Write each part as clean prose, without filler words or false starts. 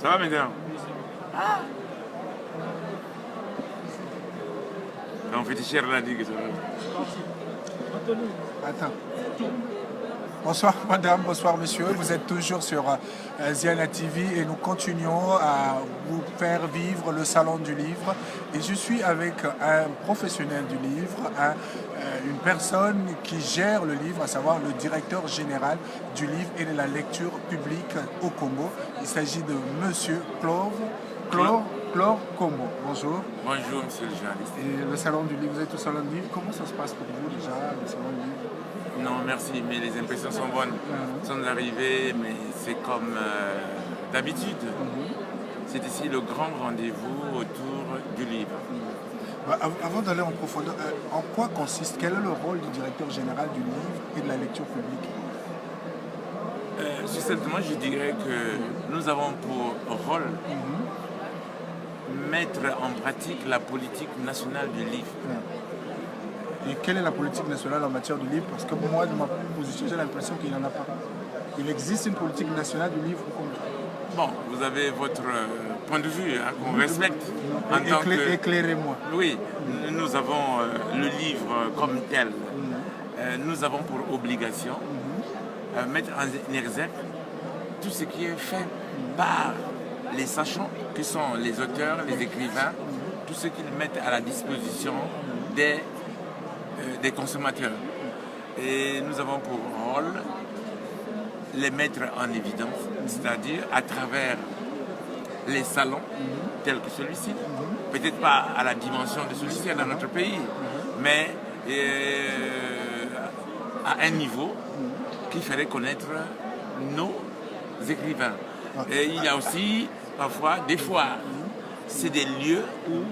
Ça va maintenant? On fait cher là, dit que ça va. Attends. Bonsoir madame, bonsoir monsieur. Vous êtes toujours sur Ziana TV et nous continuons à vous faire vivre le salon du livre. Et je suis avec un professionnel du livre, une personne qui gère le livre, à savoir le directeur général du livre et de la lecture publique au Congo. Il s'agit de monsieur Clore Kombo. Bonjour. Bonjour monsieur le journaliste. Et le salon du livre, vous êtes au salon du livre. Comment ça se passe pour vous déjà, le salon du livre? Non, merci, mais les impressions sont bonnes. Sont arrivées, mais c'est comme d'habitude. C'est ici le grand rendez-vous autour du livre. Avant d'aller en profondeur, en quoi consiste, quel est le rôle du directeur général du livre et de la lecture publique? Succinctement, je dirais que nous avons pour rôle mettre en pratique la politique nationale du livre. Et quelle est la politique nationale en matière du livre? Parce que moi, de ma position, j'ai l'impression qu'il n'y en a pas. Il existe une politique nationale du livre au Congo. Bon, vous avez votre point de vue qu'on respecte. Éclairez-moi. Oui, nous avons le livre comme tel. Nous avons pour obligation mettre en exergue tout ce qui est fait par les sachants, qui sont les auteurs, les écrivains, tout ce qu'ils mettent à la disposition des consommateurs. Et nous avons pour rôle les mettre en évidence, c'est-à-dire à travers les salons tels que celui-ci, peut-être pas à la dimension de celui-ci dans notre pays, mais à un niveau qui ferait connaître nos écrivains. Et il y a aussi parfois des foires. C'est des lieux où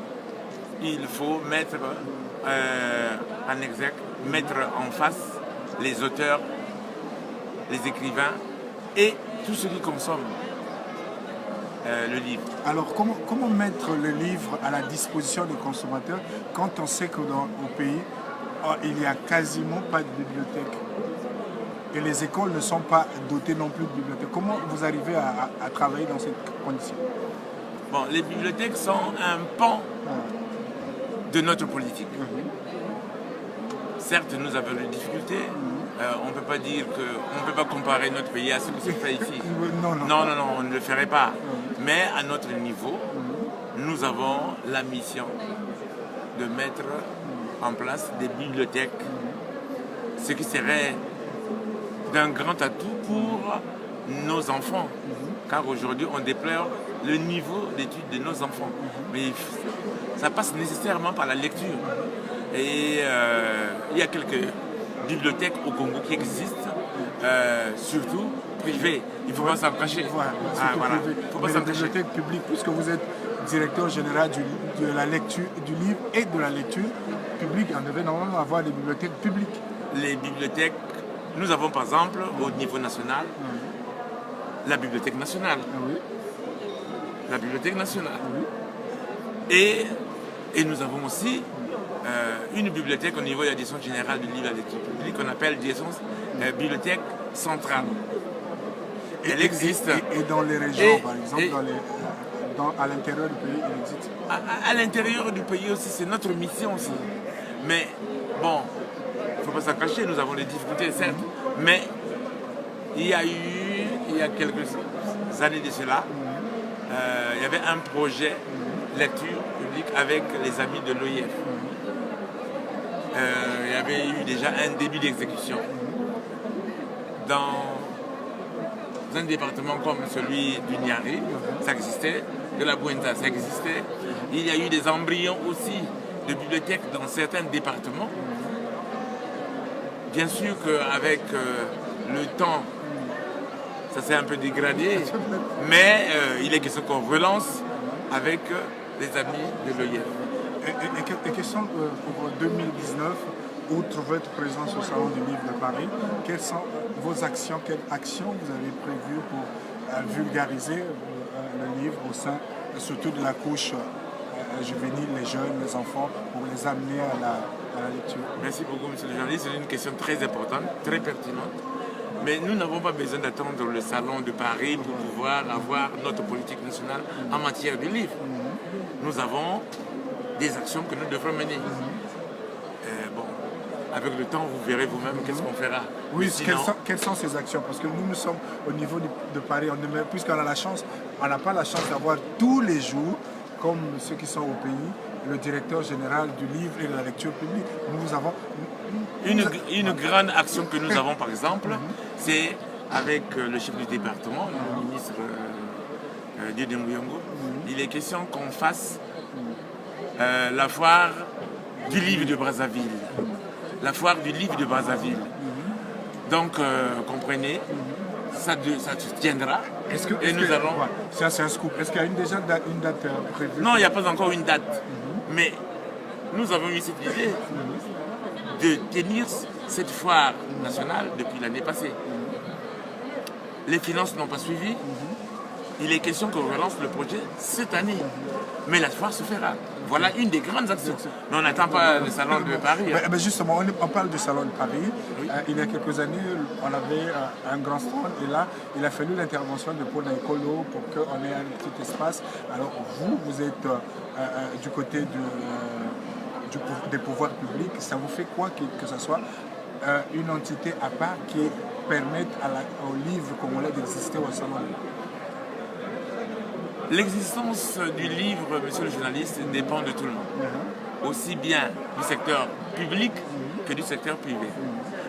il faut mettre en exergue, mettre en face les auteurs, les écrivains et tous ceux qui consomment le livre. Alors, comment mettre le livre à la disposition des consommateurs quand on sait que dans le pays, il n'y a quasiment pas de bibliothèque et les écoles ne sont pas dotées non plus de bibliothèques? Comment vous arrivez à travailler dans cette condition? Bon, les bibliothèques sont un pan de notre politique. Certes, nous avons des difficultés. On ne peut pas dire qu'on ne peut pas comparer notre pays à ce qui se fait ici. Non, on ne le ferait pas. Mais à notre niveau, nous avons la mission de mettre en place des bibliothèques, ce qui serait d'un grand atout pour nos enfants. Car aujourd'hui, on déplore le niveau d'études de nos enfants. Mais ça passe nécessairement par la lecture. Et il y a quelques bibliothèques au Congo qui existent, surtout privées. Il ne faut pas s'en cacher. Voilà. Faut pas s'en cacher. Bibliothèque publique, puisque vous êtes directeur général de la lecture, du livre et de la lecture publique, on devait normalement avoir des bibliothèques publiques. Les bibliothèques, nous avons par exemple au niveau national la Bibliothèque nationale. La Bibliothèque nationale. Et nous avons aussi une bibliothèque au niveau de la direction générale du livre et de la lecture publique qu'on appelle bibliothèque centrale. Elle existe. Et dans les régions, par exemple, à l'intérieur du pays, il existe. À l'intérieur du pays aussi, c'est notre mission aussi. Mais bon, il ne faut pas s'en cacher, nous avons des difficultés, certes. Mais il y a quelques années de cela, il y avait un projet lecture publique avec les amis de l'OIF. Il y avait eu déjà un début d'exécution. Dans un département comme celui du Niari, ça existait, de la Buenta, ça existait. Il y a eu des embryons aussi de bibliothèques dans certains départements. Bien sûr qu'avec le temps, ça s'est un peu dégradé, mais il est question qu'on relance avec les amis de l'OIF. Et question pour 2019, outre votre présence au Salon du Livre de Paris, quelles sont vos actions, quelles actions vous avez prévues pour vulgariser le livre au sein surtout de la couche juvénile, les jeunes, les enfants, pour les amener à la lecture? Merci beaucoup, monsieur le journaliste. C'est une question très importante, très pertinente. Mais nous n'avons pas besoin d'attendre le salon de Paris pour pouvoir avoir notre politique nationale en matière de livres. Nous avons des actions que nous devrons mener. Avec le temps, vous verrez vous-même qu'est-ce qu'on fera. Oui, sinon... quelles sont ces actions? Parce que nous sommes au niveau de Paris, puisqu'on a la chance, on n'a pas la chance d'avoir tous les jours, comme ceux qui sont au pays, le directeur général du livre et de la lecture publique. Nous avons... Une grande action que nous avons, par exemple, c'est avec le chef du département, le ministre Didier Mouyongo. Il est question qu'on fasse la foire du livre de Brazzaville. La foire du livre de Brazzaville. Donc, comprenez, ça se tiendra. Nous allons... Ça, c'est un scoop. Est-ce qu'il y a déjà une date prévue? Non, il n'y a pas encore une date. Mais nous avons eu cette idée de tenir cette foire nationale depuis l'année passée. Les finances n'ont pas suivi. Il est question qu'on relance le projet cette année. Mais la foire se fera. Voilà une des grandes actions. Mais on n'attend pas le salon de Paris. Mais justement, on parle du salon de Paris. Oui. Il y a quelques années, on avait un grand stand et là, il a fallu l'intervention de Paul Naikolo pour qu'on ait un petit espace. Alors vous êtes du côté des pouvoirs publics. Ça vous fait quoi que ce soit une entité à part qui permette au livre congolais d'exister au salon? L'existence du livre, monsieur le journaliste, dépend de tout le monde. Aussi bien du secteur public que du secteur privé.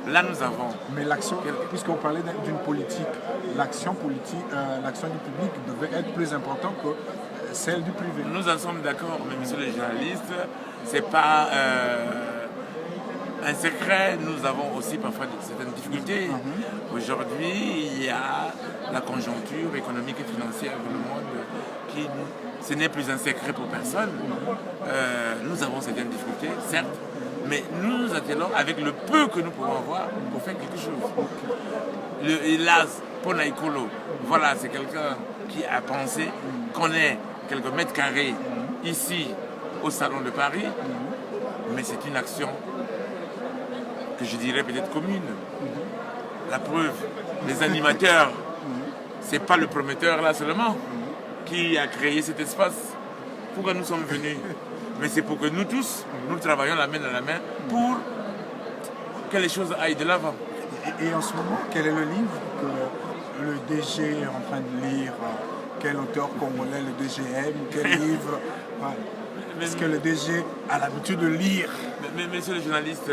Là, nous avons... Mais l'action, puisqu'on parlait d'une politique, l'action du public devait être plus importante que celle du privé. Nous en sommes d'accord, mais monsieur le journaliste, c'est pas un secret. Nous avons aussi parfois certaines difficultés. Aujourd'hui, il y a la conjoncture économique et financière dans le monde qui, ce n'est plus un secret pour personne. Nous avons certaines difficultés, certes, mais nous nous attelons avec le peu que nous pouvons avoir pour faire quelque chose. Hélas, Paul Naikolo, voilà, c'est quelqu'un qui a pensé qu'on ait quelques mètres carrés ici au Salon de Paris, mais c'est une action que je dirais peut-être commune. La preuve, les animateurs, c'est pas le prometteur là seulement qui a créé cet espace. Pourquoi nous sommes venus? Mais c'est pour que nous tous, nous travaillons la main dans la main pour que les choses aillent de l'avant. Et en ce moment, quel est le livre que le DG est en train de lire? Quel auteur congolais le DG aime? Quel livre? Est-ce que le DG a l'habitude de lire? Mais monsieur le journaliste,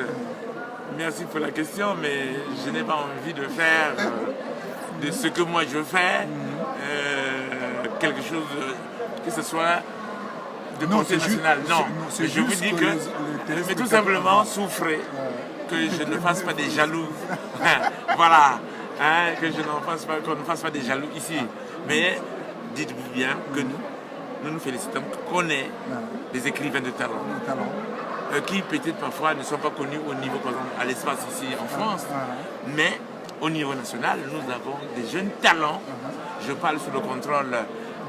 merci pour la question, mais je n'ai pas envie de faire de ce que moi je fais quelque chose que ce soit de portée nationale. Non, je vous dis que mais tout simplement souffrez que je ne fasse pas des jaloux. Voilà, que qu'on ne fasse pas des jaloux ici. Mais dites-vous bien que nous félicitons qu'on ait des écrivains de talent. Qui peut-être parfois ne sont pas connus au niveau, par exemple, à l'espace ici en France, mais au niveau national, nous avons des jeunes talents. Je parle sous le contrôle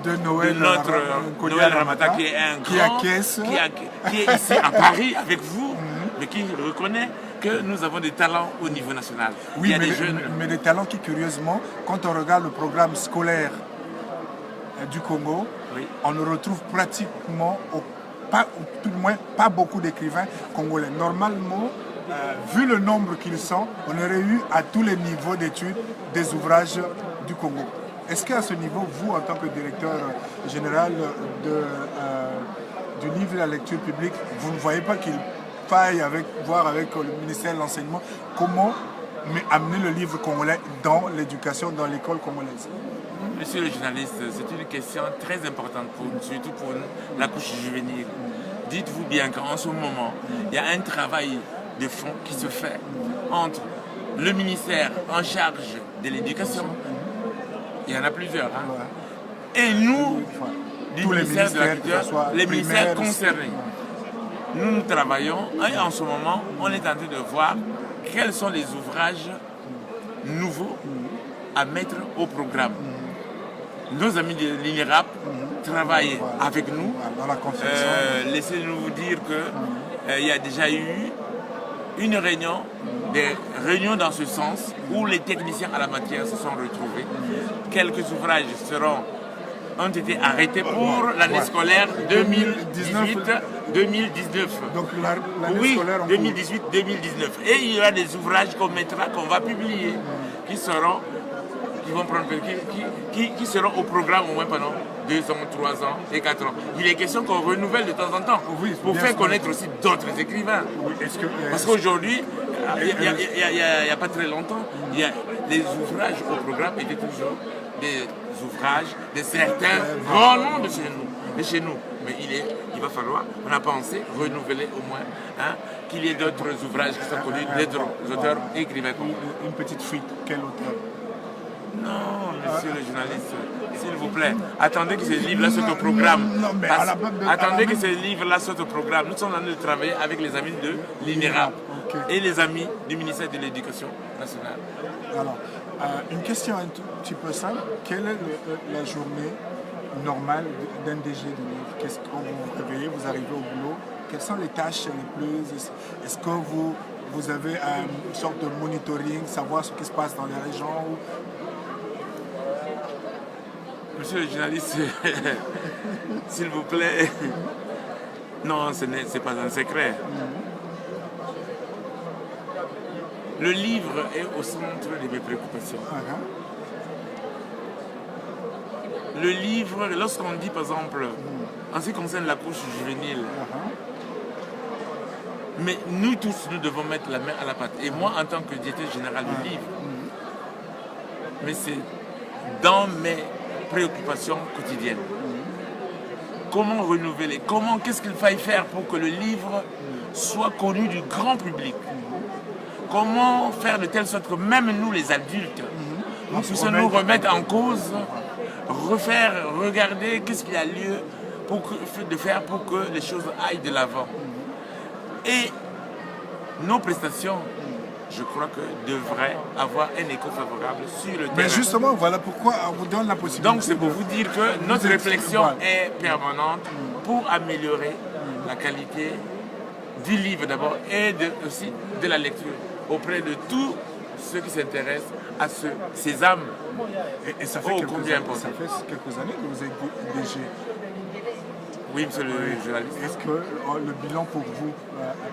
de notre Noël Ramata, qui est un grand, qui est ici à Paris avec vous, mais qui reconnaît que nous avons des talents au niveau national. Oui, mais des talents qui, curieusement, quand on regarde le programme scolaire du Congo, on ne retrouve pratiquement tout du moins pas beaucoup d'écrivains congolais. Normalement, vu le nombre qu'ils sont, on aurait eu à tous les niveaux d'études des ouvrages du Congo. Est-ce qu'à ce niveau, vous, en tant que directeur général du livre et de la lecture publique, vous ne voyez pas qu'il faille voir avec le ministère de l'Enseignement comment amener le livre congolais dans l'éducation, dans l'école congolaise? Monsieur le journaliste, c'est une question très importante, surtout pour la couche juvénile. Dites-vous bien qu'en ce moment, il y a un travail de fond qui se fait entre le ministère en charge de l'éducation, il y en a plusieurs, et nous, du ministère de la Culture, les ministères concernés. Nous travaillons et en ce moment, on est en train de voir quels sont les ouvrages nouveaux à mettre au programme. Nos amis de l'INIRAP travaillent avec nous. Dans la laissez-nous vous dire qu'il y a déjà eu une réunion, des réunions dans ce sens, où les techniciens à la matière se sont retrouvés. Quelques ouvrages ont été arrêtés pour l'année scolaire 2018-2019. Donc l'année scolaire en 2018-2019. Et il y aura des ouvrages qu'on mettra, qu'on va publier, qui seront au programme au moins pendant 2 ans, 3 ans et 4 ans. Il est question qu'on renouvelle de temps en temps pour faire connaître aussi d'autres écrivains. Parce qu'aujourd'hui, il n'y a pas très longtemps, les ouvrages au programme étaient toujours des ouvrages de certains grands noms de chez nous. Mais il va falloir, on a pensé, renouveler au moins, qu'il y ait d'autres ouvrages qui sont connus, d'autres auteurs et écrivains. Une petite fuite, quel auteur? Non, monsieur le journaliste, s'il vous plaît, attendez que ce livre-là sorte au programme. Attendez que ce livre-là sorte au programme. Nous sommes en train de travailler avec les amis de l'INERAP et les amis du ministère de l'Éducation nationale. Alors, une question un tout petit peu simple. Quelle est la journée normale d'un DG de livre? Qu'est-ce que quand vous vous réveillez, vous arrivez au boulot? Quelles sont les tâches les plus... Est-ce que vous avez une sorte de monitoring, savoir ce qui se passe dans les régions? Monsieur le journaliste, s'il vous plaît, non, ce n'est pas un secret. Le livre est au centre de mes préoccupations. Le livre, lorsqu'on dit par exemple, en ce qui concerne la couche juvénile, mais nous tous, nous devons mettre la main à la pâte. Et moi, en tant que directeur général du livre, mais c'est dans mes préoccupations quotidiennes. Comment renouveler? Qu'est-ce qu'il faille faire pour que le livre soit connu du grand public? Comment faire de telle sorte que même nous, les adultes, nous puissions nous remettre en cause, regarder qu'est-ce qu'il y a lieu de faire pour que les choses aillent de l'avant. Et nos prestations, je crois que devrait avoir un écho favorable sur le terrain. Mais justement, voilà pourquoi on vous donne la possibilité. Donc c'est pour vous dire que notre réflexion est permanente pour améliorer la qualité du livre d'abord et aussi de la lecture auprès de tous ceux qui s'intéressent à ces âmes. Et ça fait quelques années que vous êtes DG. Oui, monsieur le journaliste. Est-ce que le bilan pour vous,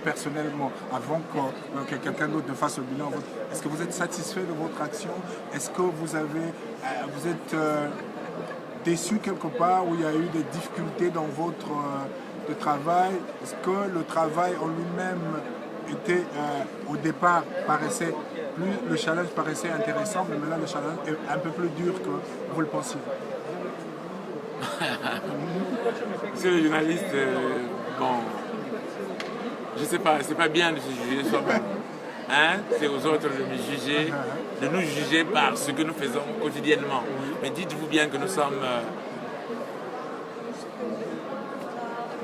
personnellement, avant que quelqu'un d'autre ne fasse le bilan, est-ce que vous êtes satisfait de votre action? Est-ce que vous êtes déçu quelque part où il y a eu des difficultés dans votre travail? Est-ce que le travail en lui-même était, au départ, le challenge paraissait intéressant, mais maintenant le challenge est un peu plus dur que vous le pensiez? Monsieur le journaliste, bon, je sais pas, c'est pas bien de se juger soi-même. C'est aux autres de nous juger par ce que nous faisons quotidiennement. Mais dites-vous bien que nous sommes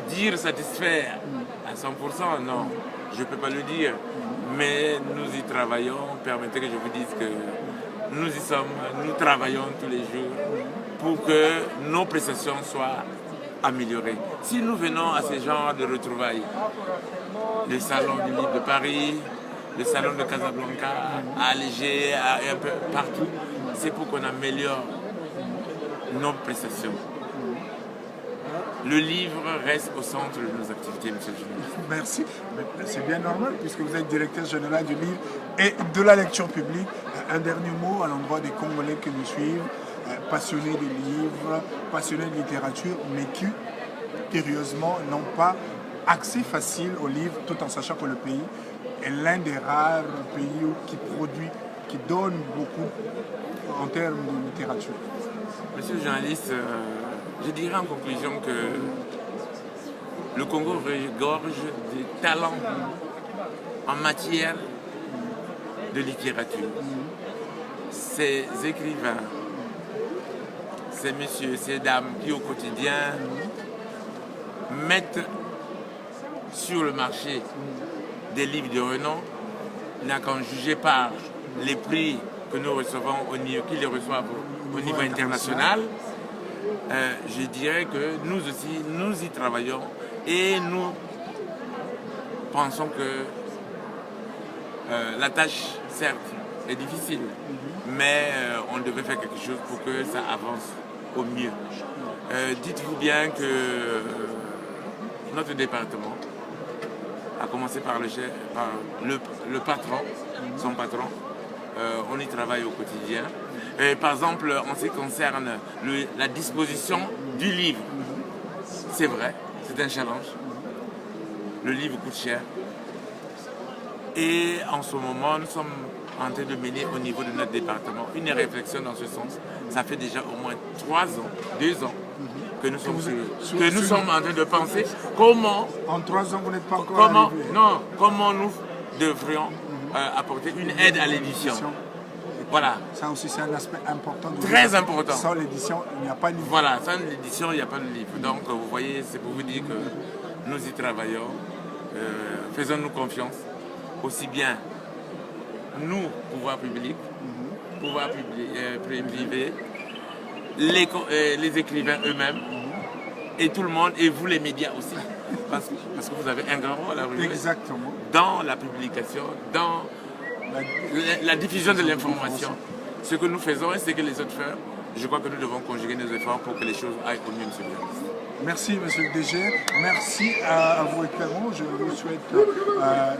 dire satisfaits à 100%, non, je ne peux pas le dire. Mais nous y travaillons. Permettez que je vous dise que nous y sommes, nous travaillons tous les jours pour que nos prestations soient améliorées. Si nous venons à ce genre de retrouvailles, le salon du livre de Paris, le salon de Casablanca, à Alger, un peu partout, c'est pour qu'on améliore nos prestations. Le livre reste au centre de nos activités, monsieur le journaliste. Merci. C'est bien normal puisque vous êtes directeur général du livre et de la lecture publique. Un dernier mot à l'endroit des Congolais qui nous suivent, passionnés de livres, passionnés de littérature, mais qui, curieusement, n'ont pas accès facile au livre, tout en sachant que le pays est l'un des rares pays qui donne beaucoup en termes de littérature. Monsieur le journaliste, je dirais en conclusion que le Congo regorge de talents en matière de littérature. Ces écrivains, ces messieurs, ces dames qui au quotidien mettent sur le marché des livres de renom, n'a qu'en juger par les prix que nous recevons qu'ils reçoivent au niveau international. Je dirais que nous aussi, nous y travaillons et nous pensons que La tâche, certes, est difficile, mais on devait faire quelque chose pour que ça avance au mieux. Dites-vous bien que notre département a commencé par le patron, son patron. On y travaille au quotidien. Par exemple, en ce qui concerne la disposition du livre, c'est vrai, c'est un challenge. Le livre coûte cher. Et en ce moment, nous sommes en train de mener au niveau de notre département une réflexion dans ce sens. Ça fait déjà au moins 3 ans, 2 ans, que nous sommes en train de penser comment... En 3 ans, vous n'êtes pas encore arrivé. Non, comment nous devrions apporter une aide à l'édition. Voilà. Ça aussi, c'est un aspect important. Très important. Sans l'édition, il n'y a pas de livre. Voilà, sans l'édition, il n'y a pas de livre. Donc, vous voyez, c'est pour vous dire que nous y travaillons. Faisons-nous confiance. Aussi bien nous, pouvoir public, pouvoir privé, les écrivains eux-mêmes, et tout le monde, et vous les médias aussi. Parce que vous avez un grand rôle à jouer. Exactement. Dans la publication, dans la diffusion de l'information. Ce que nous faisons et ce que les autres font, je crois que nous devons conjuguer nos efforts pour que les choses aillent au mieux, monsieur le ministre. Merci, monsieur le DG. Merci à vous également. Je vous souhaite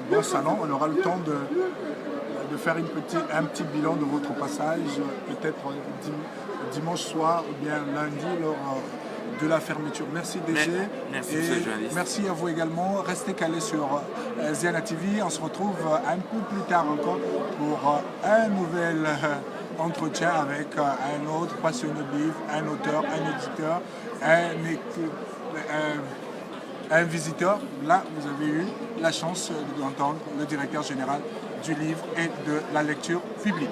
bon salon. On aura le temps de faire un petit bilan de votre passage, peut-être dimanche soir ou bien lundi lors de la fermeture. Merci DG. Merci, monsieur le journaliste. Merci à vous également. Restez calés sur Ziana TV. On se retrouve un peu plus tard encore pour un nouvel entretien avec un autre passionné de livres, un auteur, un éditeur, un visiteur. Là, vous avez eu la chance d'entendre le directeur général du livre et de la lecture publique.